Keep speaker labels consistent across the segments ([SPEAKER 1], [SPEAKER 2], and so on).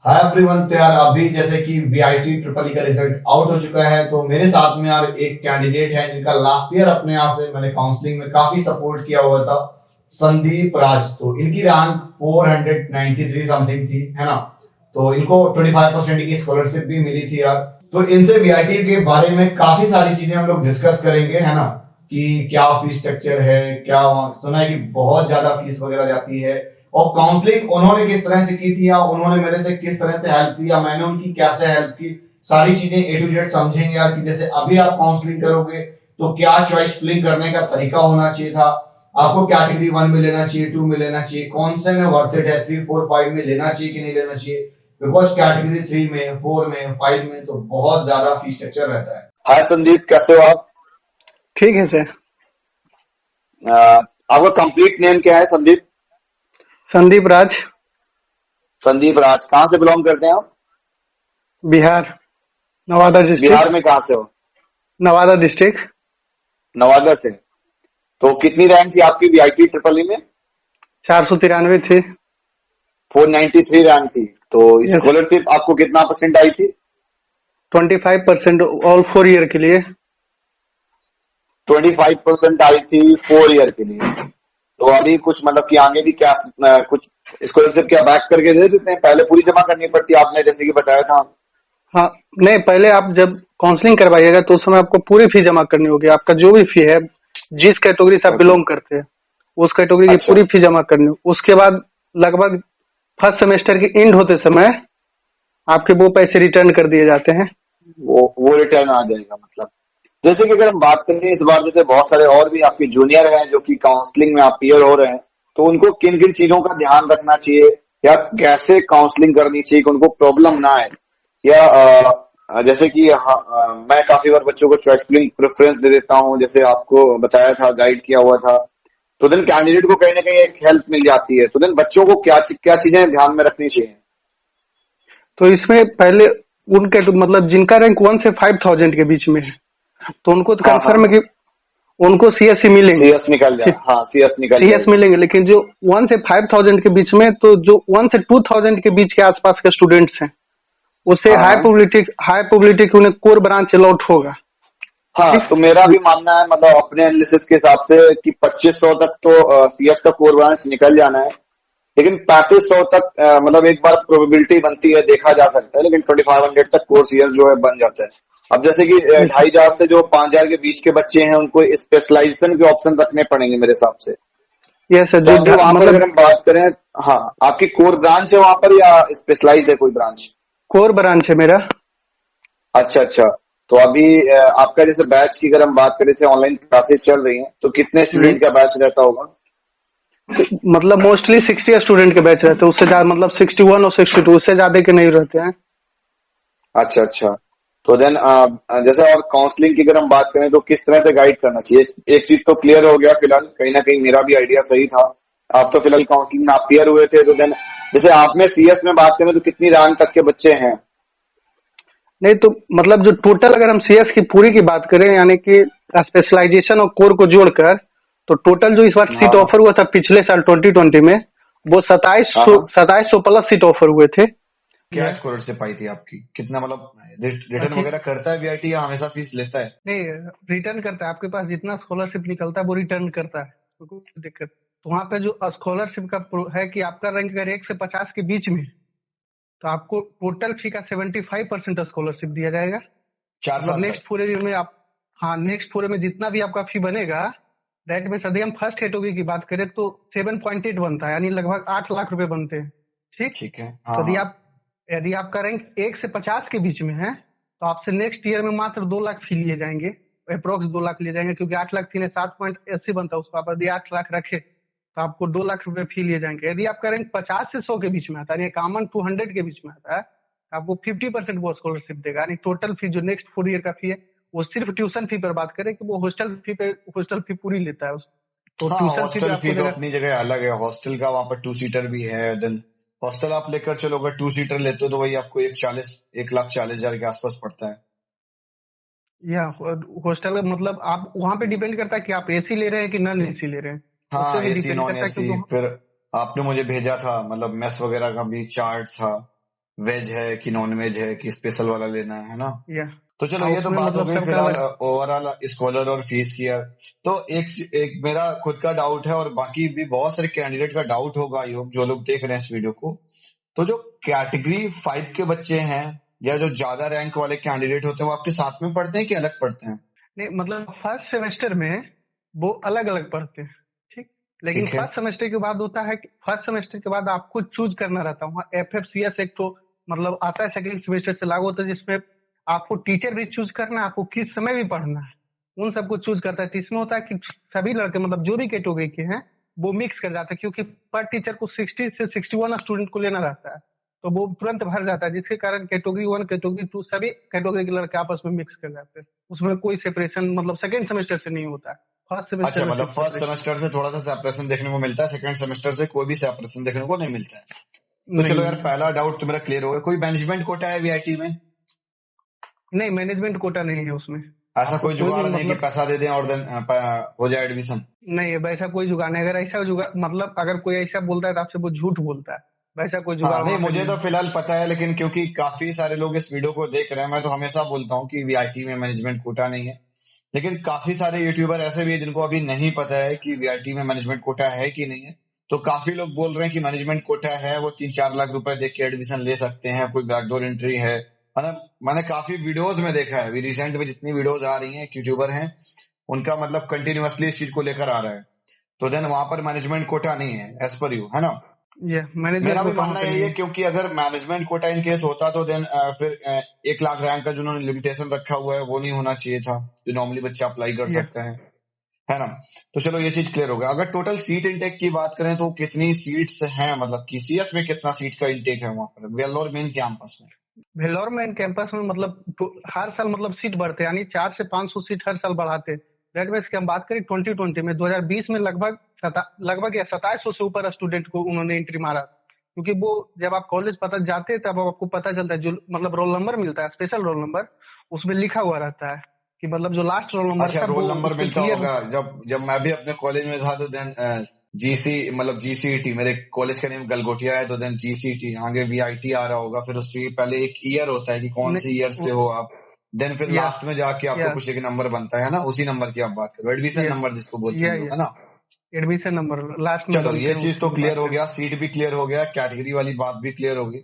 [SPEAKER 1] Hi everyone. तो यार अभी जैसे कि वीआईटी ट्रिपल ई का रिजल्ट आउट हो चुका है, तो मेरे साथ में यार एक कैंडिडेट है जिनका लास्ट ईयर अपने यहाँ से मैंने काउंसलिंग में काफी सपोर्ट किया हुआ था, संदीप राज। तो इनकी रैंक 493 समथिंग थी, है ना। तो इनको 25% की स्कॉलरशिप भी मिली थी यार। तो इनसे वीआईटी के बारे में काफी सारी चीजें हम लोग डिस्कस करेंगे, है ना। कि क्या फीस स्ट्रक्चर है, क्या सुना है कि बहुत ज्यादा फीस वगैरह जाती है, और काउंसलिंग उन्होंने किस तरह से की थी या उन्होंने मेरे से किस तरह से हेल्प की या मैंने उनकी कैसे हेल्प की, सारी चीजें ए टू जेड समझेंगे यार। कि जैसे अभी आप काउंसलिंग करोगे तो क्या चॉइस फिलिंग करने का तरीका होना चाहिए था, आपको कैटेगरी 1 में लेना चाहिए, 2 में लेना चाहिए, कौन से में वर्थ इट है, 3 4 5 में लेना चाहिए कि नहीं लेना चाहिए। बिकॉज कैटेगरी 3 में, 4 में, 5 में तो बहुत ज्यादा फीस स्ट्रक्चर रहता है।
[SPEAKER 2] हाय संदीप, कैसे हो आप?
[SPEAKER 3] ठीक है सर।
[SPEAKER 2] आपका कंप्लीट नेम क्या है संदीप?
[SPEAKER 3] संदीप राज।
[SPEAKER 2] संदीप राज। कहाँ से बिलोंग करते हैं आप?
[SPEAKER 3] बिहार, नवादा
[SPEAKER 2] बिहार
[SPEAKER 3] डिस्ट्रिक्ट।
[SPEAKER 2] में कहाँ से हो?
[SPEAKER 3] नवादा डिस्ट्रिक्ट।
[SPEAKER 2] नवादा से। तो कितनी रैंक थी आपकी वीआईटी ट्रिपल ई में?
[SPEAKER 3] 493 थी।
[SPEAKER 2] 493 रैंक थी। तो
[SPEAKER 3] यस।
[SPEAKER 2] स्कॉलरशिप आपको कितना परसेंट आई थी?
[SPEAKER 3] 25% ऑल 4 ईयर के लिए।
[SPEAKER 2] 25% आई थी 4 ईयर के लिए। तो अभी कुछ मतलब कि आगे भी क्या कुछ स्कॉलरशिप क्या बैक करके दे देते हैं? पहले पूरी जमा करनी पड़ती है, आपने जैसे कि बताया था।
[SPEAKER 3] हाँ, नहीं, पहले आप जब काउंसलिंग करवाइएगा तो उस समय आपको पूरी फी जमा करनी होगी। आपका जो भी फी है, जिस कैटेगरी से आप
[SPEAKER 2] ओके।
[SPEAKER 3] बिलोंग करते हैं उस कैटेगरी की
[SPEAKER 2] अच्छा।
[SPEAKER 3] पूरी फी जमा करनी होगी। उसके बाद लगभग फर्स्ट सेमेस्टर के एंड होते समय आपके वो पैसे रिटर्न कर दिए जाते हैं।
[SPEAKER 2] वो रिटर्न आ जाएगा मतलब। जैसे कि अगर हम बात करें इस बार, जैसे बहुत सारे और भी आपके जूनियर हैं जो कि काउंसलिंग में आप पीयर हो रहे हैं, तो उनको किन किन चीजों का ध्यान रखना चाहिए या कैसे काउंसलिंग करनी चाहिए कि उनको प्रॉब्लम ना आए? या जैसे कि मैं काफी बार बच्चों को चॉइस फिलिंग प्रेफरेंस दे देता हूँ, जैसे आपको बताया था, गाइड किया हुआ था। तो देन कैंडिडेट को कहीं ना कहीं एक हेल्प मिल जाती है। तो देन बच्चों को क्या क्या चीजें ध्यान में रखनी चाहिए?
[SPEAKER 3] तो इसमें पहले उनके मतलब जिनका रैंक 1 से 5,000 के बीच में है तो उनको तो
[SPEAKER 2] हाँ हाँ।
[SPEAKER 3] कंफर्म है कि उनको सीएससी मिलेंगे।
[SPEAKER 2] सीएस निकल जाए, हाँ सीएस निकल
[SPEAKER 3] सीएस
[SPEAKER 2] जाएगी।
[SPEAKER 3] मिलेंगे, लेकिन जो 1 से 5,000 के बीच में, तो जो 1 से 2,000 के बीच के आसपास के स्टूडेंट्स हैं उससे
[SPEAKER 2] हाँ हाँ।
[SPEAKER 3] हाई प्रोबेबिलिटी कि उन्हें कोर ब्रांच अलॉट होगा।
[SPEAKER 2] हाँ,
[SPEAKER 3] ठीक।
[SPEAKER 2] तो मेरा भी मानना है मतलब अपने एनालिसिस के हिसाब से कि 2500 तक तो सीएस का कोर ब्रांच निकल जाना है। लेकिन 3500 तक मतलब एक बार प्रोबेबिलिटी बनती है, देखा जा सकता है। लेकिन 2500 तक कोर सीएस जो है बन जाता है। अब जैसे कि
[SPEAKER 3] यस
[SPEAKER 2] 2500 से जो 5000 के बीच के बच्चे हैं उनको स्पेशलाइजेशन के ऑप्शन रखने पड़ेंगे मेरे हिसाब से।
[SPEAKER 3] Yes sir.
[SPEAKER 2] तो
[SPEAKER 3] जो
[SPEAKER 2] अभी वहां पर अगर
[SPEAKER 3] मतलब
[SPEAKER 2] हम बात करें, हाँ, आपकी कोर ब्रांच है वहां पर या स्पेशलाइज है कोई ब्रांच?
[SPEAKER 3] कोर ब्रांच है मेरा।
[SPEAKER 2] अच्छा अच्छा। तो अभी आपका जैसे बैच की अगर हम बात करें, जैसे ऑनलाइन क्लासेस चल रही हैं, तो कितने
[SPEAKER 3] हम्म,
[SPEAKER 2] स्टूडेंट का बैच रहता होगा?
[SPEAKER 3] मतलब मोस्टली 60 स्टूडेंट के बैच रहते हैं। उससे ज्यादा मतलब 61 और 62, उससे ज्यादा के नहीं रहते हैं।
[SPEAKER 2] अच्छा अच्छा। तो देन जैसे और काउंसलिंग की अगर हम बात करें तो किस तरह से गाइड करना चाहिए? एक चीज तो क्लियर हो गया, फिलहाल कहीं ना कहीं मेरा भी आइडिया सही था। आप तो फिलहाल काउंसलिंग में आप क्लियर हुए थे। तो देन जैसे आप में सीएस में बात करें तो कितनी रैंक तक के बच्चे हैं?
[SPEAKER 3] नहीं तो मतलब जो टोटल अगर हम सीएस की पूरी की बात करें, यानी कि स्पेशलाइजेशन और कोर को जोड़कर, तो टोटल जो इस बार
[SPEAKER 2] हाँ
[SPEAKER 3] सीट
[SPEAKER 2] हाँ।
[SPEAKER 3] ऑफर हुआ था पिछले साल 2020 में, वो
[SPEAKER 2] हाँ
[SPEAKER 3] 2700
[SPEAKER 2] हाँ।
[SPEAKER 3] 2700 प्लस सीट ऑफर हुए थे।
[SPEAKER 1] क्या स्कॉलरशिप आई थी आपकी, कितना मतलब रिटर्न
[SPEAKER 3] बाकी
[SPEAKER 1] वगैरह करता है वीआईटी या हमेशा फीस लेता है?
[SPEAKER 3] नहीं, रिटर्न करता है। आपके पास जितना स्कॉलरशिप निकलता है वो रिटर्न करता है, तो कोई दिक्कत। तो वहाँ पे जो स्कॉलरशिप का है कि आपका रैंक अगर 1 से 50 के बीच में, तो आपको टोटल फी का 75% स्कॉलरशिप दिया जाएगा।
[SPEAKER 1] 4 साल
[SPEAKER 3] मतलब
[SPEAKER 1] तक?
[SPEAKER 3] नेक्स्ट पूरे ईयर में आप, हाँ, नेक्स्ट पूरे में जितना भी आपका फी बनेगा, दैट में यदि हम फर्स्ट कैटेगरी की बात करें तो 7.8 बनता है, यानी लगभग 8 लाख रुपए बनते हैं। ठीक।
[SPEAKER 1] ठीक है,
[SPEAKER 3] तो
[SPEAKER 1] हाँ हाँ।
[SPEAKER 3] यदि आपका रैंक 1 से 50 के बीच में है तो आपसे नेक्स्ट ईयर में मात्र 2 लाख फी लिए जाएंगे। अप्रोक्स 2 लाख लिए जाएंगे, क्योंकि 8 लाख फी ने 7.80 बनता है, उसको आप यदि 8 लाख रखे तो आपको 2 लाख रुपए फी लिए जाएंगे। यदि आपका रैंक 50 से 100 के बीच में आता है, यानी कॉमन 200 के बीच में आता है, तो आपको 50% वो स्कॉलरशिप देगा। यानी टोटल फी जो नेक्स्ट 4 ईयर का फी है, वो सिर्फ ट्यूशन फी पर बात करें कि वो हॉस्टल फी पूरी लेता है तो
[SPEAKER 1] हाँ,
[SPEAKER 3] ट्यूशन फी भी
[SPEAKER 1] हॉस्टल
[SPEAKER 3] आपको
[SPEAKER 1] फी तो
[SPEAKER 3] देगा।
[SPEAKER 1] अपनी जगह अलग है। हॉस्टल का वहां पर 2 सीटर भी है। देन हॉस्टल आप लेकर चलो, अगर 2 सीटर लेते हो तो वही आपको 1,40,000 के आसपास पड़ता है।
[SPEAKER 3] या हॉस्टल मतलब आप वहाँ पे डिपेंड करता है कि आप एसी ले रहे हैं कि नॉन एसी ले रहे हैं, उस पर
[SPEAKER 1] हाँ,
[SPEAKER 3] भी
[SPEAKER 1] एसी
[SPEAKER 3] डिपेंड
[SPEAKER 1] नॉन
[SPEAKER 3] करता है,
[SPEAKER 1] एसी।
[SPEAKER 3] क्योंकि
[SPEAKER 1] फिर आपने मुझे भेजा था, मतलब मेस वगैरह का भी चार्ट था।
[SPEAKER 2] वेज है कि नॉन वेज है कि स्पेशल वाला लेना है ना?
[SPEAKER 3] या
[SPEAKER 2] तो चलो
[SPEAKER 3] हाँ,
[SPEAKER 2] ये तो
[SPEAKER 3] उसमें
[SPEAKER 2] बात हो
[SPEAKER 3] मतलब
[SPEAKER 2] गई
[SPEAKER 3] सबका
[SPEAKER 2] फिलहाल
[SPEAKER 3] अलग।
[SPEAKER 2] ओवरऑल स्कॉलर और फीस की यार। तो एक मेरा खुद का डाउट है और बाकी भी बहुत सारे कैंडिडेट का डाउट होगा, आई होप जो लोग देख रहे हैं इस वीडियो को। तो जो कैटेगरी 5 के बच्चे हैं या जो ज्यादा रैंक वाले कैंडिडेट होते हैं वो आपके साथ में पढ़ते हैं कि अलग पढ़ते हैं?
[SPEAKER 3] नहीं मतलब फर्स्ट सेमेस्टर में वो अलग अलग पढ़ते हैं, ठीक। लेकिन
[SPEAKER 2] ठीक है।
[SPEAKER 3] फर्स्ट सेमेस्टर के बाद होता है कि फर्स्ट सेमेस्टर के बाद आपको चूज करना रहता है। वहाँ FFCS एक तो मतलब आता है सेकंड सेमेस्टर से लागू होता है, जिसमें आपको टीचर भी चूज करना है, आपको किस समय भी पढ़ना है, उन सबको चूज करता है। तो इसमें होता है कि सभी लड़के मतलब जो भी कैटेगरी के हैं वो मिक्स कर जाते हैं, क्योंकि पर टीचर को 60 से 61 स्टूडेंट को लेना रहता है, तो वो तुरंत भर जाता है, जिसके कारण कैटेगरी 1 कैटेगरी 2 सभी कैटेगरी के लड़के आपस में मिक्स कर जाते हैं। उसमें कोई सेपरेशन मतलब सेकंड सेमेस्टर से नहीं होता है, फर्स्ट सेमेस्टर
[SPEAKER 2] अच्छा,
[SPEAKER 3] में
[SPEAKER 2] मतलब
[SPEAKER 3] सिर्फ
[SPEAKER 2] फर्स्ट
[SPEAKER 3] सेपरेशन।
[SPEAKER 2] सेमेस्टर से थोड़ा सा सेपरेशन देखने को मिलता है, सेकंड सेमेस्टर से कोई भी सेपरेशन देखने को नहीं मिलता है। तो
[SPEAKER 3] नहीं
[SPEAKER 2] चलो यार,
[SPEAKER 3] नहीं
[SPEAKER 2] पहला डाउट तो मेरा क्लियर हो गया। कोई मैनेजमेंट कोटा है वीआईटी में?
[SPEAKER 3] नहीं, मैनेजमेंट कोटा नहीं है उसमें।
[SPEAKER 2] ऐसा
[SPEAKER 3] आपको
[SPEAKER 2] कोई
[SPEAKER 3] कोई भी
[SPEAKER 2] जुगाड़ नहीं कि
[SPEAKER 3] मतलब
[SPEAKER 2] पैसा दे दें और देन हो जाए एडमिशन?
[SPEAKER 3] नहीं है, वैसा कोई जुगाड़ नहीं। अगर ऐसा जुगाड़ मतलब अगर कोई ऐसा बोलता है तो आपसे वो झूठ बोलता है, वैसा कोई
[SPEAKER 2] हाँ,
[SPEAKER 3] जुगाड़
[SPEAKER 2] नहीं
[SPEAKER 3] वहां पे
[SPEAKER 2] मुझे
[SPEAKER 3] नहीं
[SPEAKER 2] तो
[SPEAKER 3] है।
[SPEAKER 2] फिलहाल पता है, लेकिन क्योंकि काफी सारे लोग इस वीडियो को देख रहे हैं, मैं तो हमेशा बोलता हूँ कि वीआईटी में मैनेजमेंट कोटा नहीं है। लेकिन काफी सारे यूट्यूबर ऐसे भी हैं जिनको अभी नहीं पता है कि वीआईटी में मैनेजमेंट कोटा है कि नहीं है। तो काफी लोग बोल रहे हैं कि मैनेजमेंट कोटा है, वो 3-4 लाख रुपए दे के एडमिशन ले सकते हैं, कोई बैकडोर एंट्री है। मतलब मैंने काफी वीडियोज में देखा है, अभी रिसेंट में जितनी वीडियोज आ रही हैं, एक यूट्यूबर हैं उनका मतलब कंटिन्यूअसली इस चीज को लेकर आ रहा है। तो देन वहां पर मैनेजमेंट कोटा नहीं है एज पर यू, है ना?
[SPEAKER 3] ये मैनेजमेंट
[SPEAKER 2] मेरा भी
[SPEAKER 3] कोटा वहां
[SPEAKER 2] मानना
[SPEAKER 3] पे
[SPEAKER 2] यही
[SPEAKER 3] नहीं
[SPEAKER 2] है,
[SPEAKER 3] है।
[SPEAKER 2] क्योंकि अगर मैनेजमेंट कोटा इन केस होता तो देन फिर 1 लाख रैंक का जो उन्होंने लिमिटेशन रखा हुआ है वो नहीं होना चाहिए था, जो नॉर्मली बच्चा अप्लाई कर
[SPEAKER 3] ये
[SPEAKER 2] सकता है ना? तो चलो ये चीज क्लियर हो गया। अगर टोटल सीट इंटेक की बात करें तो कितनी सीट्स हैं, मतलब कि सीएस में कितना सीट का इंटेक है वहां पर वेल्लोर मेन कैंपस में?
[SPEAKER 3] वेल्लोर मेन कैंपस में मतलब हर साल मतलब सीट बढ़ते हैं, यानी 400 से 500 सीट हर साल बढ़ाते हैं। रेड में इसकी हम बात करें 2020 में 2020 में लगभग या 2700 से ऊपर स्टूडेंट को उन्होंने एंट्री मारा, क्योंकि वो जब आप कॉलेज पता जाते हैं तब आपको पता चलता है, जो मतलब रोल नंबर मिलता है, स्पेशल रोल नंबर, उसमें लिखा हुआ रहता है कि मतलब जो लास्ट रोल नंबर
[SPEAKER 2] अच्छा,
[SPEAKER 3] था वो
[SPEAKER 2] रोल नंबर
[SPEAKER 3] उसके
[SPEAKER 2] मिलता
[SPEAKER 3] क्लियर।
[SPEAKER 2] होगा। जब जब मैं भी अपने कॉलेज में था तो देन जीसी मतलब जीसीटी, मेरे कॉलेज का नेम गलगोटिया है, तो देन जीसीटी आगे वीआईटी आ रहा होगा, फिर उससे पहले एक ईयर होता है कि कौन सी ईयर से हो आप। देन फिर
[SPEAKER 3] यस
[SPEAKER 2] लास्ट में जाके आपको
[SPEAKER 3] यस
[SPEAKER 2] कुछ एक नंबर बनता है ना, उसी नंबर की आप बात करो, एडमिशन
[SPEAKER 3] यस
[SPEAKER 2] नंबर जिसको बोलते हैं हम
[SPEAKER 3] या
[SPEAKER 2] लोग, है ना?
[SPEAKER 3] एडमिशन नंबर लास्ट में
[SPEAKER 2] चलो
[SPEAKER 3] बनते
[SPEAKER 2] ये
[SPEAKER 3] हैं,
[SPEAKER 2] चीज तो
[SPEAKER 3] उसी की
[SPEAKER 2] क्लियर
[SPEAKER 3] बात
[SPEAKER 2] हो
[SPEAKER 3] करें।
[SPEAKER 2] गया, सीट भी क्लियर हो गया, कैटेगरी वाली बात भी क्लियर होगी।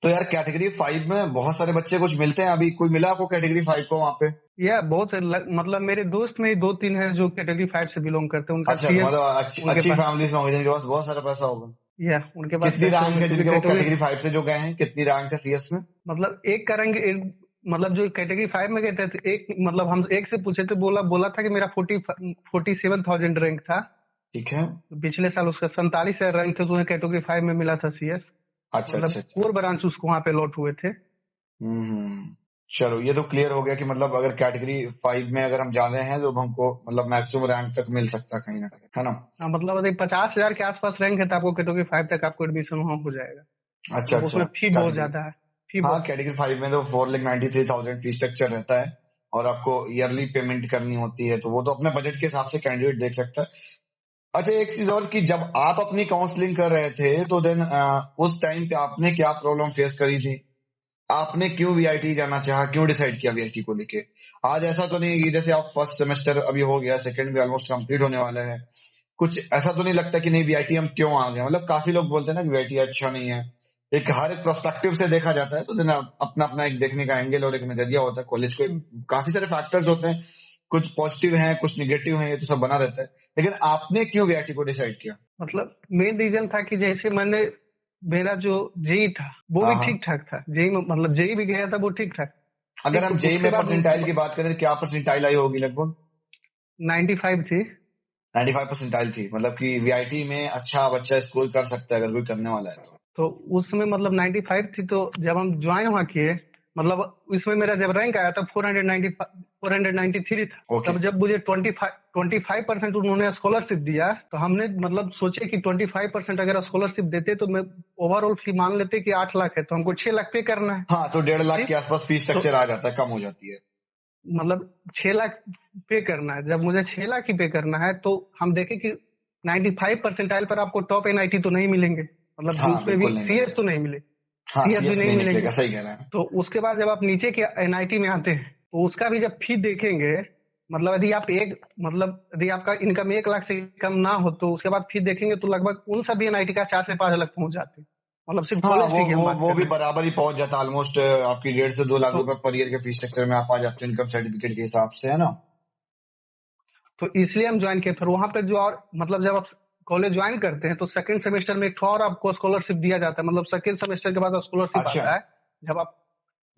[SPEAKER 2] तो यार कैटेगरी 5 में बहुत सारे बच्चे कुछ मिलते हैं, अभी कोई मिला आपको कैटेगरी 5 को वहां पे?
[SPEAKER 3] या बहुत से मतलब मेरे दोस्त में ही 2-3 हैं जो कैटेगरी 5 से बिलोंग करते हैं, उनका
[SPEAKER 2] अच्छा, तो
[SPEAKER 3] सीएस
[SPEAKER 2] मतलब
[SPEAKER 3] उनके
[SPEAKER 2] अच्छी
[SPEAKER 3] पास।
[SPEAKER 2] फैमिली से होंगे जिनके पास बहुत सारा पैसा होगा।
[SPEAKER 3] या उनके पास
[SPEAKER 2] कितनी
[SPEAKER 3] पैसे
[SPEAKER 2] रैंक
[SPEAKER 3] होंगे
[SPEAKER 2] है
[SPEAKER 3] क्योंकि
[SPEAKER 2] जिनके वो
[SPEAKER 3] कैटेगरी
[SPEAKER 2] कैटेगरी 5 से जो गए हैं, कितनी रैंक है सीएस में?
[SPEAKER 3] मतलब एक करेंगे मतलब जो कैटेगरी 5 में गए थे तो एक मतलब हम एक से पूछे थे, बोला था कि मेरा 47,000 रैंक था।
[SPEAKER 2] ठीक है।
[SPEAKER 3] तो पिछले साल उसका 47,000 रैंक थे, तो उन्हें कैटेगरी 5 में मिला था सीएस।
[SPEAKER 2] अच्छा
[SPEAKER 3] मतलब
[SPEAKER 2] अच्छा अच्छा।
[SPEAKER 3] कोर ब्रांच उसको वहां पे लॉट हुए थे।
[SPEAKER 2] चलो ये तो क्लियर हो गया कि मतलब अगर कैटेगरी 5 में अगर हम जाते हैं तो हमको मतलब मैक्सिमम रैंक तक मिल सकता है कहीं ना कहीं, है ना?
[SPEAKER 3] हाँ मतलब अगर 50,000 के आसपास रैंक है तो आपको कैटेगरी 5 तक आपको एडमिशन वहाँ हो जाएगा।
[SPEAKER 2] अच्छा
[SPEAKER 3] मतलब
[SPEAKER 2] अच्छा।
[SPEAKER 3] उसमें फी बहुत
[SPEAKER 2] कैटेगरी,
[SPEAKER 3] ज्यादा है, फी
[SPEAKER 2] हाँ
[SPEAKER 3] बहुत।
[SPEAKER 2] कैटेगरी 5 में तो 4,93,000 फी स्ट्रक्चर रहता है और आपको ईयरली पेमेंट करनी होती है, तो वो तो अपने बजट के हिसाब से कैंडिडेट देख सकता है। अच्छा, एक चीज और कि जब आप अपनी काउंसलिंग कर रहे थे तो देन उस टाइम पे आपने क्या प्रॉब्लम फेस करी थी? आपने क्यों वीआईटी जाना चाहा, क्यों डिसाइड किया वीआईटी को लेके? आज ऐसा तो नहीं है कि जैसे आप फर्स्ट सेमेस्टर अभी हो गया, सेकंड भी ऑलमोस्ट कंप्लीट होने वाला है, कुछ ऐसा तो नहीं लगता कि नहीं वीआईटी हम क्यों आ गए? मतलब काफी लोग बोलते हैं ना कि वीआईटी अच्छा नहीं है, एक हर एक प्रोस्पेक्टिव से देखा जाता है, तो देन अपना अपना एक देखने का एंगल और एक नजरिया होता है कॉलेज को। काफी सारे फैक्टर्स होते हैं, कुछ पॉजिटिव हैं कुछ निगेटिव हैं, ये तो सब बना रहता है। लेकिन आपने क्यों वीआईटी को डिसाइड किया?
[SPEAKER 3] मतलब मेन रीजन था कि जैसे मैंने मेरा जो जेई था वो
[SPEAKER 2] हाँ
[SPEAKER 3] भी
[SPEAKER 2] हाँ।
[SPEAKER 3] ठीक ठाक था, जेई में मतलब जेई भी गया था वो ठीक ठाक।
[SPEAKER 2] अगर
[SPEAKER 3] ठीक,
[SPEAKER 2] हम जेई
[SPEAKER 3] उसके
[SPEAKER 2] में
[SPEAKER 3] बाद
[SPEAKER 2] परसेंटाइल की बात करें तो क्या परसेंटाइल आई होगी लगभग?
[SPEAKER 3] 95 थी।
[SPEAKER 2] 95 परसेंटाइल थी, मतलब कि वीआईटी में अच्छा बच्चा स्कोर कर सकता है अगर कोई करने वाला है तो।
[SPEAKER 3] तो उसमें मतलब 95 थी, तो जब हम ज्वाइन वहाँ किए मतलब इसमें मेरा जब रैंक आया था 493 था।
[SPEAKER 2] ओके।
[SPEAKER 3] तब जब मुझे 25% उन्होंने स्कॉलरशिप दिया, तो हमने मतलब सोचे कि 25% अगर स्कॉलरशिप देते तो मैं ओवरऑल फी मान लेते कि 8 लाख है, तो हमको 6 लाख पे करना है।
[SPEAKER 2] हाँ, तो 1.5 लाख के
[SPEAKER 3] ठीक,
[SPEAKER 2] आसपास फीस
[SPEAKER 3] तो
[SPEAKER 2] स्ट्रक्चर आ जाता है, कम हो जाती है।
[SPEAKER 3] मतलब 6 लाख पे करना है। जब मुझे 6 लाख ही पे करना है तो हम देखें कि 95 परसेंटाइल पर आपको टॉप एनआईटी तो नहीं मिलेंगे, मतलब
[SPEAKER 2] हाँ
[SPEAKER 3] उसमें भी
[SPEAKER 2] बिल्कुल नहीं
[SPEAKER 3] सीएस
[SPEAKER 2] मिलेगा।
[SPEAKER 3] तो नहीं मिले।
[SPEAKER 1] हाँ,
[SPEAKER 3] सीएस भी
[SPEAKER 1] CS
[SPEAKER 3] नहीं
[SPEAKER 1] नहीं
[SPEAKER 3] मिलेगी।
[SPEAKER 1] निकलेगा, सही कह रहे हैं।
[SPEAKER 3] तो उसके बाद जब आप नीचे के एनआईटी में आते हैं तो उसका भी जब फी देखेंगे, मतलब यदि आप यदि आपका इनकम 1 लाख से कम ना हो तो उसके बाद फी देखेंगे तो लगभग उन सभी एनआईटी का 4 से 5 लाख पहुंच जाते हैं। मतलब सिर्फ
[SPEAKER 1] हाँ,
[SPEAKER 3] कॉलेज
[SPEAKER 1] वो
[SPEAKER 3] फी की हम
[SPEAKER 1] वो
[SPEAKER 3] बात
[SPEAKER 1] वो
[SPEAKER 3] कर
[SPEAKER 1] भी
[SPEAKER 3] रहे हैं।
[SPEAKER 1] बराबर ही पहुंच जाता है ऑलमोस्ट, आपकी 1.5 से 2 लाख
[SPEAKER 3] तो
[SPEAKER 1] रुपए पर ईयर के फीस स्ट्रक्चर में आप आ जाते हो इनकम सर्टिफिकेट के हिसाब से, है ना।
[SPEAKER 3] तो इसलिए हम ज्वाइन किए। फिर वहां पर जो और मतलब जब आप कॉलेज ज्वाइन करते हैं तो सेकंड सेमेस्टर में एक और आपको स्कॉलरशिप दिया जाता है। मतलब सेकंड सेमेस्टर के बाद स्कॉलरशिप
[SPEAKER 1] अच्छा।
[SPEAKER 3] आता है। जब आप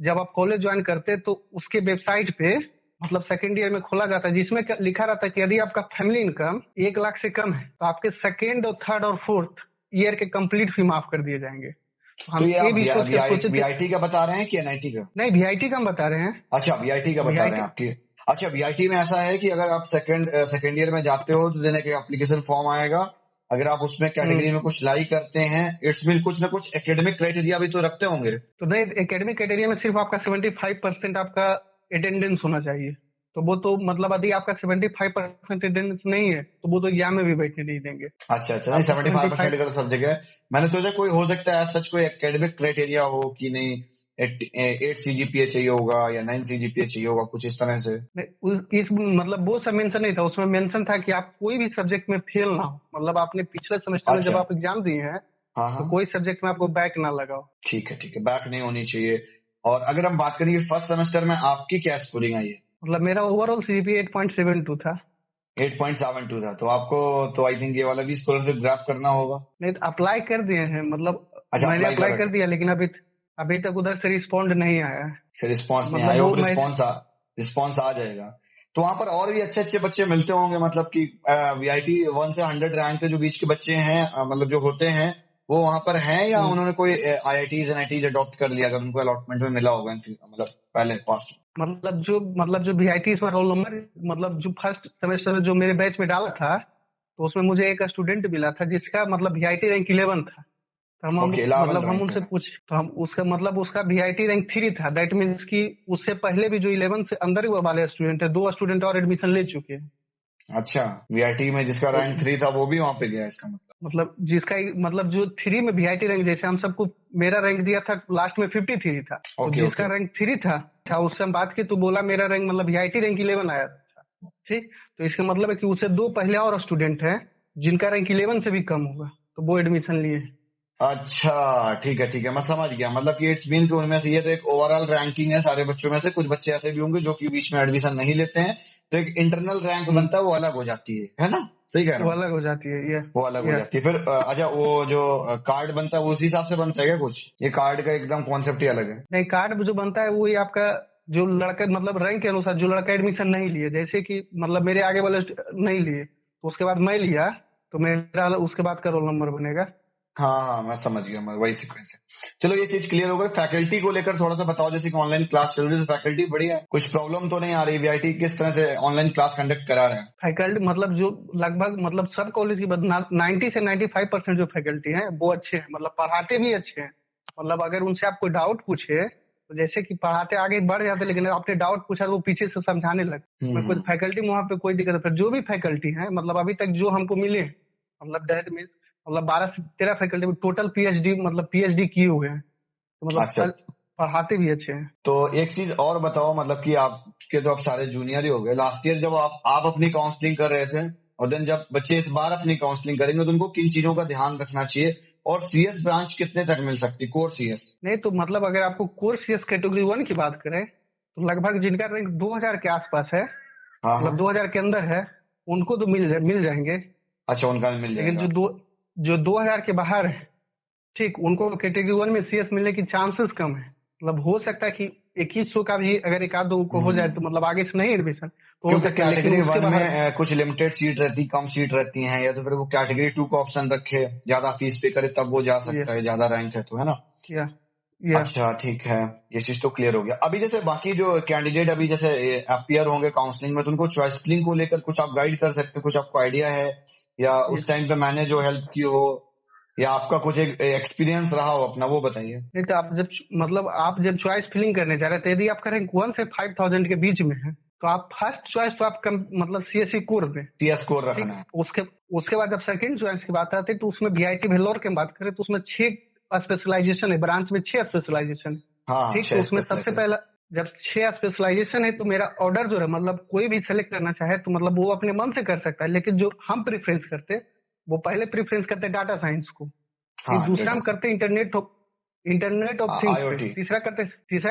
[SPEAKER 3] जब आप कॉलेज ज्वाइन करते हैं तो उसके वेबसाइट पे मतलब सेकेंड ईयर में खोला जाता है, जिसमें लिखा रहता है कि यदि आपका फैमिली इनकम 1 लाख से कम है तो आपके सेकेंड और थर्ड और फोर्थ ईयर के कंप्लीट फी माफ कर दिए जाएंगे। तो
[SPEAKER 1] तो
[SPEAKER 3] हम
[SPEAKER 1] ये
[SPEAKER 3] ये
[SPEAKER 1] आप
[SPEAKER 3] भी सोच कर सोचे थे।
[SPEAKER 1] वीआईटी का बता रहे हैं कि एनआईटी का?
[SPEAKER 3] नहीं, वीआईटी का हम बता रहे हैं।
[SPEAKER 1] अच्छा, वीआईटी का बता रहे
[SPEAKER 3] वीआईटी
[SPEAKER 1] हैं आपकी। अच्छा, वीआईटी में ऐसा है कि अगर आप सेकंड ईयर में जाते हो तो देने के एप्लीकेशन फॉर्म आएगा। अगर आप उसमें कैटेगरी में कुछ लाई करते हैं, इट्स मीन कुछ ना कुछ एकेडमिक क्राइटेरिया भी तो रखते होंगे।
[SPEAKER 3] तो नहीं, एकेडमिक क्राइटेरिया में सिर्फ आपका 75% आपका अटेंडेंस होना चाहिए। तो वो तो मतलब यदि आपका 75% अटेंडेंस नहीं है तो वो तो एग्जाम में भी बैठने नहीं देंगे।
[SPEAKER 1] अच्छा अच्छा, नहीं
[SPEAKER 3] आपका
[SPEAKER 1] 75%
[SPEAKER 3] 75।
[SPEAKER 1] का तो सब जगह है। मैंने सोचा कोई हो सकता है सच कोई एकेडमिक क्राइटेरिया हो कि नहीं, 8 सीजीपीए चाहिए होगा या 9 सीजीपीए चाहिए होगा, कुछ इस तरह से।
[SPEAKER 3] नहीं, इस मतलब वो सब मेंशन नहीं था। उसमें मेंशन था कि आप कोई भी सब्जेक्ट में फेल ना हो। मतलब आपने पिछले सेमेस्टर में जब
[SPEAKER 1] अच्छा।
[SPEAKER 3] आप एग्जाम दिए हैं
[SPEAKER 1] हाँ
[SPEAKER 3] तो
[SPEAKER 1] हाँ,
[SPEAKER 3] कोई सब्जेक्ट में आपको बैक ना लगाओ।
[SPEAKER 1] ठीक है ठीक है, बैक नहीं होनी चाहिए। और अगर हम बात करेंगे फर्स्ट सेमेस्टर में आपकी क्या स्कोरिंग आई है?
[SPEAKER 3] मतलब मेरा ओवरऑल सीजीपीए 8.72 था।
[SPEAKER 1] 8.72 था, तो आपको तो आई थिंक ये वाला भी स्कॉलरशिप ग्रैब करना होगा।
[SPEAKER 3] नहीं तो अप्लाई कर दिए हैं, मतलब
[SPEAKER 1] अच्छा,
[SPEAKER 3] मैंने
[SPEAKER 1] अप्लाई कर
[SPEAKER 3] अप्लाई कर
[SPEAKER 1] रखे।
[SPEAKER 3] दिया, लेकिन अभी अभी तक उधर से रिस्पॉन्ड नहीं आया है।
[SPEAKER 1] से रिस्पॉन्स नहीं
[SPEAKER 3] मतलब
[SPEAKER 1] आया,
[SPEAKER 3] वो
[SPEAKER 1] होप
[SPEAKER 3] मैं
[SPEAKER 1] रिस्पॉन्स आ जाएगा। तो वहां पर और भी अच्छे अच्छे बच्चे मिलते होंगे, मतलब कि वीआईटी 1 से 100 रैंक के जो बीच के बच्चे हैं, मतलब जो होते हैं, वो वहां पर हैं या उन्होंने कोई आईआईटीज एनआईटीज अडॉप्ट कर लिया अगर उनको अलॉटमेंट में मिला होगा मतलब पहले पास्ट?
[SPEAKER 3] मतलब जो वीआईटी इसमें रोल नंबर, मतलब जो फर्स्ट सेमेस्टर में जो मेरे बैच में डाला था तो उसमें मुझे एक स्टूडेंट मिला था जिसका मतलब वीआईटी रैंक 11 था। तो
[SPEAKER 1] ओके, 11
[SPEAKER 3] हम
[SPEAKER 1] रैंक
[SPEAKER 3] उनसे
[SPEAKER 1] है।
[SPEAKER 3] पूछ तो हम उसका मतलब उसका वीआईटी रैंक 3 था। दैट मीन्स कि उससे पहले भी जो 11 से अंदर ही वाले स्टूडेंट है, 2 स्टूडेंट और एडमिशन ले चुके हैं।
[SPEAKER 1] अच्छा, वीआईटी में जिसका
[SPEAKER 3] तो
[SPEAKER 1] रैंक 3 था वो भी वहां पे गया इसका मतलब?
[SPEAKER 3] मतलब मतलब जो 3 में वीआईटी रैंक, जैसे हम सबको मेरा रैंक दिया था लास्ट में 53 था। तो
[SPEAKER 1] ओके
[SPEAKER 3] जिसका
[SPEAKER 1] ओके।
[SPEAKER 3] रैंक 3 था उससे हम बात की तो बोला मेरा रैंक मतलब वीआईटी रैंक 11 आया था। ठीक। तो इसका मतलब है कि उससे 2 पहले और स्टूडेंट हैं जिनका रैंक 11 से भी कम होगा, तो वो एडमिशन लिए।
[SPEAKER 1] अच्छा, ठीक है, मैं समझ गया। मतलब कि इट्स मीन कि उनमें से ये तो एक ओवरऑल रैंकिंग है सारे बच्चों में से, कुछ बच्चे ऐसे भी होंगे जो कि बीच में एडमिशन नहीं लेते हैं, तो एक इंटरनल रैंक
[SPEAKER 3] हम्म,
[SPEAKER 1] बनता है, वो अलग हो जाती है ना? सही कह रहा
[SPEAKER 3] वो
[SPEAKER 1] हूँ?
[SPEAKER 3] अलग हो जाती है ये।
[SPEAKER 1] वो अलग हो
[SPEAKER 3] ये
[SPEAKER 1] जाती है। फिर अच्छा, वो जो कार्ड बनता है वो उसी हिसाब से बनता है क्या कुछ? ये कार्ड का एकदम कॉन्सेप्ट ही अलग है।
[SPEAKER 3] नहीं, कार्ड जो बनता है वही आपका जो लड़का मतलब रैंक के अनुसार जो लड़का एडमिशन नहीं लिए, जैसे कि मतलब मेरे आगे वाले नहीं लिए तो उसके बाद मैं लिया तो मेरा उसके बाद का रोल नंबर बनेगा।
[SPEAKER 1] हाँ हाँ, मैं समझ गया, मैं वही सीक्वेंस है। चलो, ये चीज क्लियर हो गई। फैकल्टी को लेकर थोड़ा सा बताओ, जैसे कि ऑनलाइन क्लास चल रही है तो फैकल्टी बढ़िया है, कुछ प्रॉब्लम तो नहीं आ रही? वीआईटी किस तरह से ऑनलाइन क्लास कंडक्ट करा रहे हैं?
[SPEAKER 3] फैकल्टी मतलब जो लगभग मतलब सब कॉलेज की 90 से 95% जो फैकल्टी है वो अच्छे हैं, मतलब पढ़ाते भी अच्छे हैं। मतलब अगर उनसे आप कोई डाउट पूछे तो जैसे कि पढ़ाते आगे बढ़ जाते, लेकिन आपने डाउट पूछा तो वो पीछे से समझाने लगते। मैं कुछ
[SPEAKER 1] हम्म।
[SPEAKER 3] फैकल्टी में वहाँ पे कोई दिक्कत है। जो भी फैकल्टी है मतलब अभी तक जो हमको मिले हैं, मतलब दैट मीन्स मतलब 12 से 13 फैकल्टी में टोटल पीएचडी मतलब पीएचडी किए हुए हैं। तो मतलब
[SPEAKER 1] अच्छा अच्छा।
[SPEAKER 3] पढ़ाते भी अच्छे हैं।
[SPEAKER 1] तो एक चीज और बताओ, मतलब कि आपके तो आप सारे जूनियर ही हो गए, लास्ट ईयर जब आप अपनी काउंसलिंग कर रहे थे, और देन जब बच्चे इस बार अपनी काउंसलिंग करेंगे तो उनको किन चीजों का ध्यान रखना चाहिए, और सीएस ब्रांच कितने तक मिल सकती, कोर सीएस?
[SPEAKER 3] नहीं तो मतलब अगर आपको कोर सीएस कैटेगरी 1 की बात करें तो लगभग जिनका रैंक 2000 के आसपास है,
[SPEAKER 1] हाँ
[SPEAKER 3] मतलब
[SPEAKER 1] हाँ।
[SPEAKER 3] 2000 के अंदर है, उनको तो मिल जाएंगे।
[SPEAKER 1] अच्छा, उनका मिल
[SPEAKER 3] लेकिन
[SPEAKER 1] जाएगा।
[SPEAKER 3] जो 2000 के बाहर है, ठीक, उनको कैटेगरी 1 में सीएस मिलने की चांसेस कम है। मतलब हो सकता है कि 2100 का भी अगर एक आध दो को हो जाए तो मतलब आगे से नहीं एडमिशन तो हो
[SPEAKER 1] क्योंकि
[SPEAKER 3] सकता है, लेकिन
[SPEAKER 1] कैटेगरी
[SPEAKER 3] उसके
[SPEAKER 1] 1 में
[SPEAKER 3] बाहर
[SPEAKER 1] कुछ लिमिटेड सीट रहती, कम सीट रहती हैं, या तो फिर वो कैटेगरी 2 का ऑप्शन रखे, ज्यादा फीस पे करे तब वो जा
[SPEAKER 3] ये
[SPEAKER 1] सकता है, ज्यादा रैंक है तो, है ना?
[SPEAKER 3] या या
[SPEAKER 1] अच्छा, ठीक है। ये चीज तो क्लियर हो गया। अभी जैसे बाकी जो कैंडिडेट अभी जैसे अपियर होंगे काउंसलिंग में, तो उनको चॉइस फिलिंग को लेकर कुछ आप गाइड कर सकते हो, कुछ आपको आइडिया है, या
[SPEAKER 3] ये
[SPEAKER 1] उस टाइम पे मैंने जो हेल्प की हो, या आपका कुछ एक एक्सपीरियंस रहा हो अपना, वो बताइए।
[SPEAKER 3] नहीं तो आप जब चॉइस फिलिंग करने जा रहे थे, यदि आपका रैंक 1 से 5000 के बीच में है तो आप फर्स्ट चॉइस तो आप मतलब सीएससी कोर में।
[SPEAKER 1] सीएस स्कोर
[SPEAKER 3] ठीक।
[SPEAKER 1] रखना है।
[SPEAKER 3] उसके उसके बाद जब सेकंड चॉइस की बात आती है तो उसमें वीआईटी वेल्लोर की बात करें तो उसमें 6 स्पेशलाइजेशन है, ब्रांच में 6 स्पेशलाइजेशन है,
[SPEAKER 2] हाँ
[SPEAKER 3] ठीक। तो
[SPEAKER 2] 6
[SPEAKER 3] उसमें सबसे
[SPEAKER 2] स्पेशलाइजेशन।
[SPEAKER 3] पहला जब 6 स्पेशलाइजेशन है तो मेरा ऑर्डर जो है मतलब कोई भी सेलेक्ट करना चाहे तो मतलब वो अपने मन से कर सकता है, लेकिन जो हम प्रेफरेंस करते हैं वो पहले प्रेफरेंस करते हैं डाटा साइंस को, फिर
[SPEAKER 2] हाँ
[SPEAKER 3] दूसरा
[SPEAKER 2] डेटा
[SPEAKER 3] हम करते हैं इंटरनेट ऑफ थिंग्स पे,
[SPEAKER 2] IoT।
[SPEAKER 3] तीसरा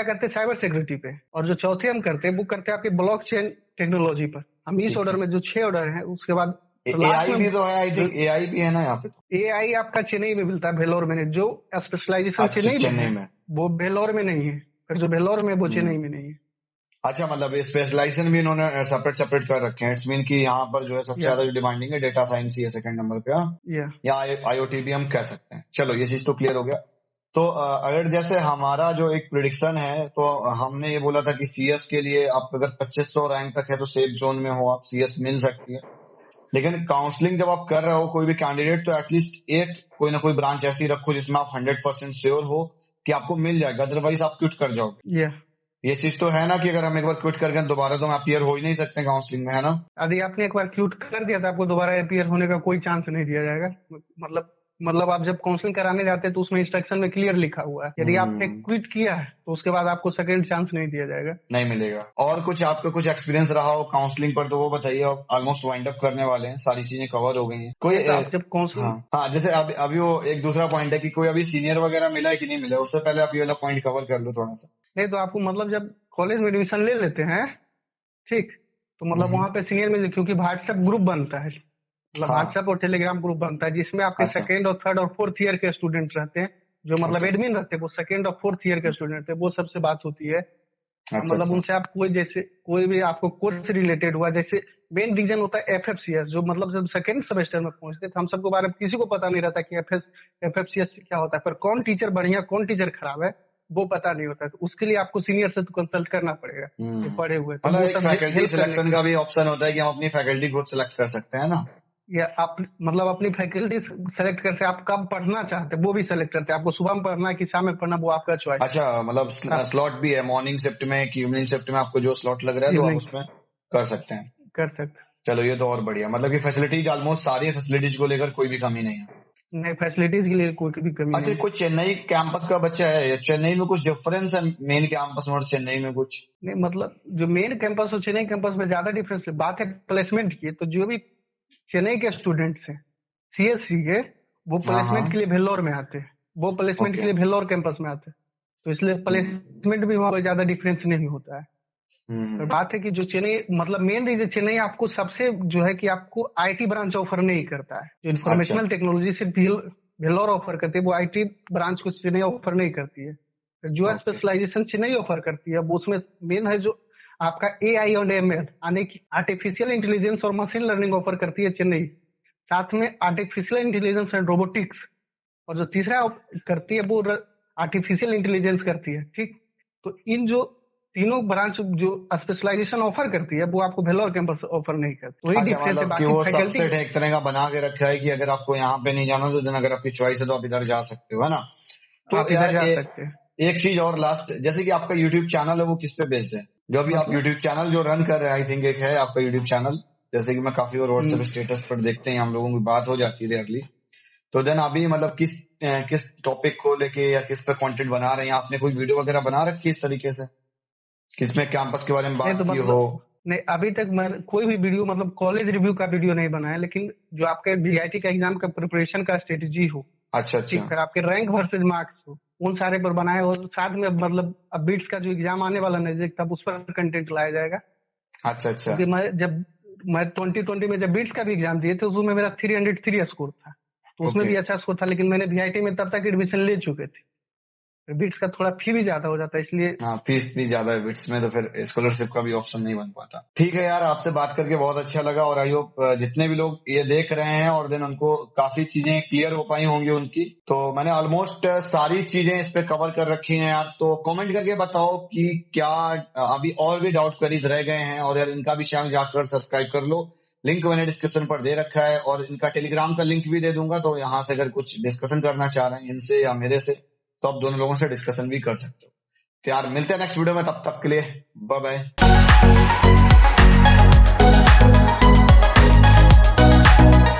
[SPEAKER 3] करते हैं साइबर सिक्योरिटी पे, और जो चौथे हम करते हैं वो करते हैं आपके ब्लॉकचेन टेक्नोलॉजी पर। हम इस
[SPEAKER 2] ठीक
[SPEAKER 3] ऑर्डर
[SPEAKER 2] है।
[SPEAKER 3] में जो 6 ऑर्डर हैं उसके बाद तो लास्ट
[SPEAKER 2] AI
[SPEAKER 3] में
[SPEAKER 2] भी तो है, आई
[SPEAKER 3] जो
[SPEAKER 2] थिंक AI भी है ना यहाँ पे तो।
[SPEAKER 3] AI आपका चेन्नई में मिलता है, भेलोर में नहीं। जो स्पेशलाइजेशन
[SPEAKER 2] अच्छा
[SPEAKER 3] चेन्नई में
[SPEAKER 2] चेन्नई
[SPEAKER 3] है
[SPEAKER 2] में।
[SPEAKER 3] वो भेलोर में नहीं है, फिर जो भेलोर में है वो चेन्नई
[SPEAKER 2] हम्म।
[SPEAKER 3] में नहीं है।
[SPEAKER 2] अच्छा मतलब स्पेशलाइजेशन भी इन्होंने सेपरेट सेपरेट कर रखे हैं। इट्स मीन कि यहाँ पर जो है सबसे
[SPEAKER 3] या
[SPEAKER 2] ज्यादा जो डिमांडिंग है डेटा साइंस ही है सेकंड नंबर पे, हाँ।
[SPEAKER 3] या
[SPEAKER 2] या IoT भी हम कह सकते हैं। चलो ये चीज तो क्लियर हो गया। तो अगर जैसे हमारा जो एक प्रिडिक्शन है, तो हमने ये बोला था कि CS के लिए आप अगर 2500 रैंक तक है तो सेफ जोन में हो, आप CS मिल सकती है। लेकिन काउंसलिंग जब आप कर रहे हो कोई भी कैंडिडेट, तो एटलीस्ट एक कोई ना कोई ब्रांच ऐसी रखो जिसमें आप 100% श्योर हो कि आपको मिल जाएगा, अदरवाइज आप क्विट कर जाओगे।
[SPEAKER 3] या
[SPEAKER 2] ये चीज तो है ना कि अगर हम एक बार क्विट कर गए दोबारा तो हम अपीयर हो ही नहीं सकते काउंसलिंग में, है ना।
[SPEAKER 3] यदि आपने एक बार क्यूट कर दिया तो आपको दोबारा अपीयर होने का कोई चांस नहीं दिया जाएगा। मतलब आप जब काउंसलिंग कराने जाते हैं तो उसमें इंस्ट्रक्शन में क्लियर लिखा हुआ है, यदि आपने
[SPEAKER 2] हम्म।
[SPEAKER 3] क्विट किया है तो उसके बाद आपको सेकंड चांस नहीं दिया जाएगा।
[SPEAKER 2] नहीं मिलेगा। और कुछ आपका कुछ एक्सपीरियंस रहा हो काउंसलिंग पर तो वो बताइए। ऑलमोस्ट वाइंड अप करने वाले हैं, सारी चीजें कवर हो गई हैं। कोई
[SPEAKER 3] नहीं तो आप जब काउंसलिंग
[SPEAKER 2] हाँ हाँ, जैसे अभी अभी वो एक दूसरा पॉइंट है कि कोई अभी सीनियर वगैरह मिला है कि नहीं मिला, उससे पहले आप ये वाला पॉइंट कवर कर लो थोड़ा सा।
[SPEAKER 3] नहीं तो आपको मतलब जब कॉलेज में एडमिशन ले लेते हैं, ठीक, तो मतलब
[SPEAKER 2] हम्म।
[SPEAKER 3] वहां पे सीनियर में क्योंकि व्हाट्सएप ग्रुप बनता है, मतलब
[SPEAKER 2] हाँ।
[SPEAKER 3] व्हाट्सएप और टेलीग्राम ग्रुप बनता है जिसमें आपके
[SPEAKER 2] अच्छा
[SPEAKER 3] सेकंड और थर्ड और फोर्थ ईयर के स्टूडेंट रहते हैं, जो मतलब
[SPEAKER 2] ओके।
[SPEAKER 3] एडमिन रहते हैं वो सेकंड और फोर्थ ईयर के स्टूडेंट रहते हैं, वो सबसे बात होती है।
[SPEAKER 2] अच्छा
[SPEAKER 3] मतलब
[SPEAKER 2] अच्छा।
[SPEAKER 3] उनसे आप कोई भी आपको कोर्स रिलेटेड हुआ, जैसे मेन रीजन होता है FFCS, जो मतलब जब सेकंड सेमेस्टर में पहुंचते तो हम सबको बारे में किसी को पता नहीं रहता कि FFCS क्या होता है, पर कौन टीचर बढ़िया कौन टीचर खराब है वो पता नहीं होता, तो उसके लिए आपको सीनियर से तो कंसल्ट करना पड़ेगा, जो पढ़े हुए तो
[SPEAKER 2] मतलब
[SPEAKER 3] वो
[SPEAKER 2] एक
[SPEAKER 3] सब
[SPEAKER 2] फैकल्टी
[SPEAKER 3] हेल्प करने
[SPEAKER 2] सिलेक्शन
[SPEAKER 3] के
[SPEAKER 2] का
[SPEAKER 3] लिए।
[SPEAKER 2] भी ऑप्शन होता है कि हम अपनी फैकल्टी खुद सेलेक्ट कर सकते हैं ना।
[SPEAKER 3] या आप मतलब अपनी फैकल्टी सेलेक्ट करते हैं, आप कब पढ़ना चाहते हैं वो भी सेलेक्ट करते हैं, आपको सुबह में पढ़ना है कि शाम में पढ़ना वो आपका चॉइस
[SPEAKER 2] अच्छा मतलब
[SPEAKER 3] है, आप
[SPEAKER 2] स्लॉट भी है मॉर्निंग शिफ्ट में कि इवनिंग शिफ्ट में, आपको जो स्लॉट लग रहा है तो आप
[SPEAKER 3] इवनिंग
[SPEAKER 2] उसमें कर सकते हैं।
[SPEAKER 3] कर सकते
[SPEAKER 2] चलो ये तो और बढ़िया, मतलब कि फैसिलिटीज ऑलमोस्ट सारी फैसिलिटीज को लेकर कोई भी कमी नहीं है।
[SPEAKER 3] हैं। नहीं, फैसिलिटीज के लिए कोई भी कमी
[SPEAKER 2] अच्छा
[SPEAKER 3] नहीं है।
[SPEAKER 2] कोई चेन्नई कैंपस का बच्चा है, या चेन्नई में कुछ डिफरेंस है मेन कैंपस में और चेन्नई में कुछ।
[SPEAKER 3] नहीं मतलब जो मेन कैंपस और चेन्नई कैंपस में ज्यादा डिफरेंस है, बात है प्लेसमेंट की, तो जो भी चेन्नई के स्टूडेंट्स हैं CSC के, वो
[SPEAKER 2] हाँ हाँ
[SPEAKER 3] प्लेसमेंट के लिए भेल्लोर में आते हैं, वो प्लेसमेंट के
[SPEAKER 2] ओके।
[SPEAKER 3] लिए भेल्लोर कैंपस में आते हैं, तो इसलिए प्लेसमेंट भी वहाँ पर ज्यादा डिफरेंस नहीं होता है। पर
[SPEAKER 2] हम्म।
[SPEAKER 3] बात है कि जो चेन्नई मतलब मेन रीजन चेन्नई आपको सबसे जो है कि आपको IT ब्रांच ऑफर नहीं करता है, जो
[SPEAKER 2] अच्छा
[SPEAKER 3] इन्फॉर्मेशनल टेक्नोलॉजी से भेल्लोर ऑफर करती है वो IT ब्रांच को चेन्नई ऑफर नहीं करती है। जो
[SPEAKER 2] ओके।
[SPEAKER 3] स्पेशलाइजेशन चेन्नई ऑफर करती है वो उसमें मेन है जो आपका AI और ML यानी कि आर्टिफिशियल इंटेलिजेंस और मशीन लर्निंग ऑफर करती है चेन्नई, साथ में आर्टिफिशियल इंटेलिजेंस एंड रोबोटिक्स, और जो तीसरा करती है वो आर्टिफिशियल इंटेलिजेंस करती है, ठीक। तो इन जो तीनों ब्रांच जो स्पेशलाइजेशन ऑफर करती है वो आपको भेलोर कैंपस ऑफर नहीं करती, वही
[SPEAKER 2] अच्छा
[SPEAKER 3] डिफरेंस है,
[SPEAKER 2] मतलब कि
[SPEAKER 3] बाकी
[SPEAKER 2] वो
[SPEAKER 3] फैकल्टी
[SPEAKER 2] सबसेट एक तरह का बना के रखा है कि अगर आपको यहाँ पे नहीं जाना तो दिन अगर आपकी चॉइस है तो आप इधर जा सकते हो, है ना। तो
[SPEAKER 3] आप
[SPEAKER 2] यार
[SPEAKER 3] इधर जा सकते हैं।
[SPEAKER 2] एक चीज और लास्ट, जैसे कि आपका यूट्यूब चैनल है वो किस पे बेस्ड है, जो अभी आप
[SPEAKER 3] मतलब
[SPEAKER 2] यूट्यूब चैनल जो रन कर रहे हैं, आई थिंक एक है आपका यूट्यूब चैनल, जैसे कि मैं काफी और व्हाट्सएप स्टेटस पर देखते हैं हम लोगों की बात हो जाती है रेयरली। तो देन अभी मतलब किस टॉपिक को लेके या किस पे कंटेंट बना रहे हैं, आपने कोई वीडियो वगैरह बना रखी है इस तरीके से किसमें कैंपस के बारे में
[SPEAKER 3] नहीं
[SPEAKER 2] बात
[SPEAKER 3] तो
[SPEAKER 2] की हो।
[SPEAKER 3] मतलब नहीं, अभी तक मैं कोई भी वीडियो मतलब कॉलेज रिव्यू का वीडियो नहीं बनाया, लेकिन जो आपके VIT का एग्जाम का प्रिपरेशन का स्ट्रेटेजी हो,
[SPEAKER 2] अच्छा
[SPEAKER 3] ठीक,
[SPEAKER 2] अच्छा
[SPEAKER 3] फिर आपके रैंक वर्सेज मार्क्स हो, उन सारे पर बनाए हो, साथ में मतलब अब बीट्स का जो एग्जाम आने वाला नजदीक तब उस पर कंटेंट लाया जाएगा,
[SPEAKER 2] अच्छा अच्छा।
[SPEAKER 3] क्योंकि मैं 2020 में जब बीट्स का भी एग्जाम दिए थे उसमें मेरा 303 स्कोर था, तो उसमें
[SPEAKER 2] ओके।
[SPEAKER 3] भी अच्छा स्कोर था, लेकिन मैंने VIT में तब तक एडमिशन ले चुके थे, बीट्स का थोड़ा फी भी ज्यादा हो जाता है इसलिए।
[SPEAKER 2] हाँ फीस भी ज्यादा है बिट्स में, तो फिर स्कॉलरशिप का भी ऑप्शन नहीं बन पाता। ठीक है यार, आपसे बात करके बहुत अच्छा लगा, और आई होप जितने भी लोग ये देख रहे हैं और देन उनको काफी चीजें क्लियर हो पाई होंगी उनकी। तो मैंने ऑलमोस्ट सारी चीजें इस पे कवर कर रखी हैं यार। तो कमेंट करके बताओ कि क्या अभी और भी डाउट क्वेरीज रह गए हैं, और यार इनका भी चैनल जाकर सब्सक्राइब कर लो, लिंक मैंने डिस्क्रिप्शन पर दे रखा है, और इनका टेलीग्राम का लिंक भी दे दूंगा, तो यहाँ से अगर कुछ डिस्कशन करना चाह रहे हैं इनसे या मेरे से तो आप दोनों लोगों से डिस्कशन भी कर सकते हो। तो यार मिलते हैं नेक्स्ट वीडियो में, तब तक के लिए बाय बाय।